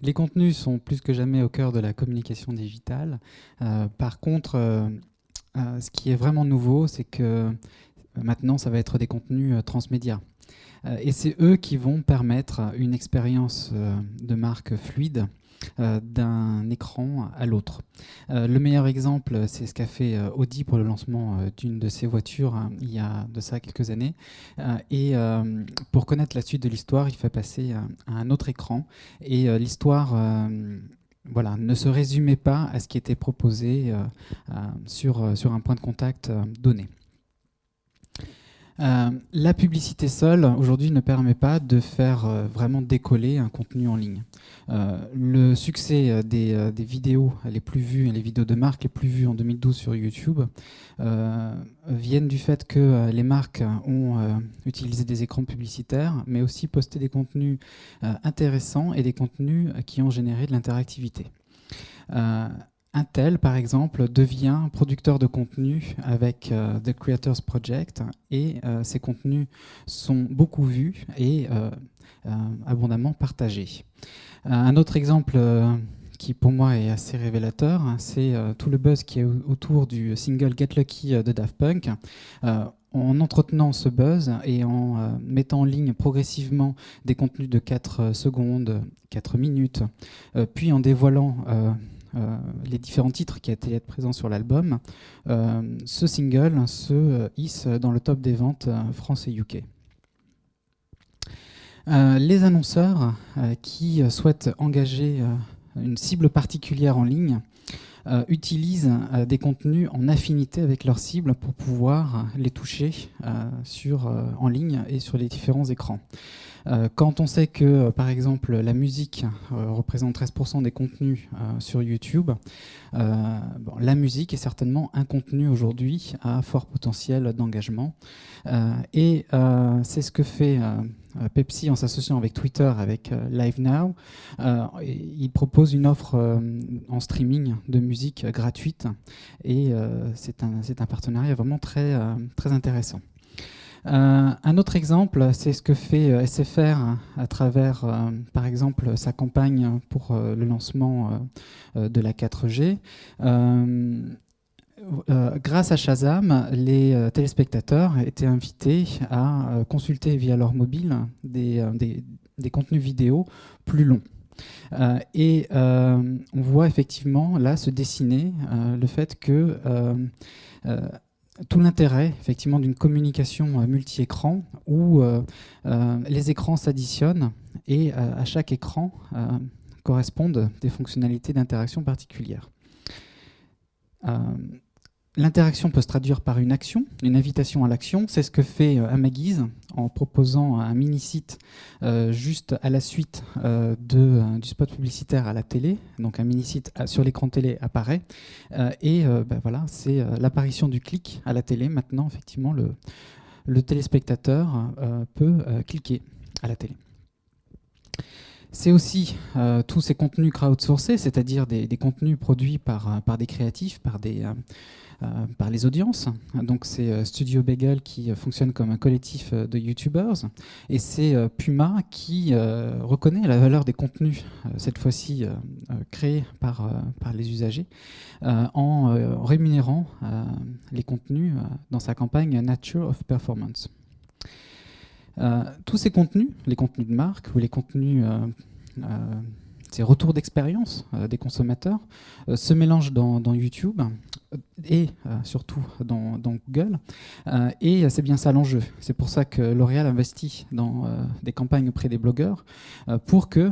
Les contenus sont plus que jamais au cœur de la communication digitale. Par contre, ce qui est vraiment nouveau, c'est que maintenant, ça va être des contenus transmédia. Et c'est eux qui vont permettre une expérience de marque fluide d'un écran à l'autre. Le meilleur exemple, c'est ce qu'a fait Audi pour le lancement d'une de ses voitures il y a de ça quelques années. Pour connaître la suite de l'histoire, il fait passer à un autre écran. Et l'histoire voilà, ne se résumait pas à ce qui était proposé sur un point de contact donné. La publicité seule, aujourd'hui, ne permet pas de faire vraiment décoller un contenu en ligne. Le succès des vidéos les plus vues, les vidéos de marque les plus vues en 2012 sur YouTube, viennent du fait que les marques ont utilisé des écrans publicitaires, mais aussi posté des contenus intéressants et des contenus qui ont généré de l'interactivité. Intel, par exemple, devient producteur de contenu avec The Creators Project et ces contenus sont beaucoup vus et abondamment partagés. Un autre exemple qui pour moi est assez révélateur, c'est tout le buzz qui est autour du single Get Lucky de Daft Punk. En entretenant ce buzz et en mettant en ligne progressivement des contenus de 4 secondes, 4 minutes, puis en dévoilant les différents titres qui étaient présents sur l'album, ce single se hisse dans le top des ventes France et UK. Les annonceurs qui souhaitent engager une cible particulière en ligne utilisent des contenus en affinité avec leur cible pour pouvoir les toucher en ligne et sur les différents écrans. Quand on sait que, par exemple, la musique représente 13% des contenus sur YouTube, la musique est certainement un contenu aujourd'hui à fort potentiel d'engagement. C'est ce que fait Pepsi en s'associant avec Twitter, avec Live Now. Il propose une offre en streaming de musique gratuite et c'est un partenariat vraiment très intéressant. Un autre exemple, c'est ce que fait SFR à travers, par exemple, sa campagne pour le lancement de la 4G. Grâce à Shazam, les téléspectateurs étaient invités à consulter via leur mobile des contenus vidéo plus longs. On voit effectivement là se dessiner le fait que tout l'intérêt effectivement d'une communication multi-écran où les écrans s'additionnent et à chaque écran correspondent des fonctionnalités d'interaction particulières. L'interaction peut se traduire par une action, une invitation à l'action. C'est ce que fait Amaguise en proposant un mini-site juste à la suite du spot publicitaire à la télé. Donc un mini-site sur l'écran télé apparaît. Voilà, c'est l'apparition du clic à la télé. Maintenant, effectivement, le téléspectateur peut cliquer à la télé. C'est aussi tous ces contenus crowdsourcés, c'est-à-dire des contenus produits par des créatifs, par les audiences. Donc c'est Studio Bagel qui fonctionne comme un collectif de YouTubers et c'est Puma qui reconnaît la valeur des contenus, cette fois-ci créés par les usagers, en rémunérant les contenus dans sa campagne Nature of Performance. Tous ces contenus, les contenus de marque ou les contenus ces retours d'expérience des consommateurs se mélangent dans YouTube et surtout dans Google. Et c'est bien ça l'enjeu. C'est pour ça que L'Oréal investit dans des campagnes auprès des blogueurs pour que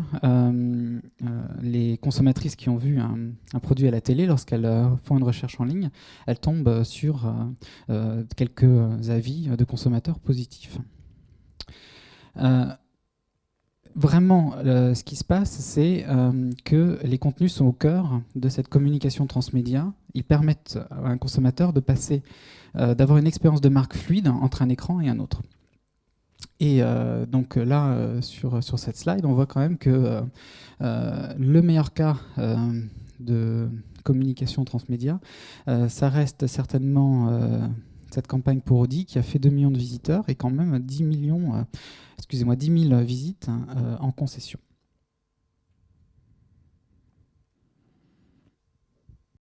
les consommatrices qui ont vu un produit à la télé, lorsqu'elles font une recherche en ligne, elles tombent sur quelques avis de consommateurs positifs. Vraiment, ce qui se passe, c'est que les contenus sont au cœur de cette communication transmédia. Ils permettent à un consommateur de passer, d'avoir une expérience de marque fluide entre un écran et un autre. Et donc là, sur cette slide, on voit quand même que le meilleur cas de communication transmédia, ça reste certainement cette campagne pour Audi qui a fait 2 millions de visiteurs et quand même 10 000 visites en concession.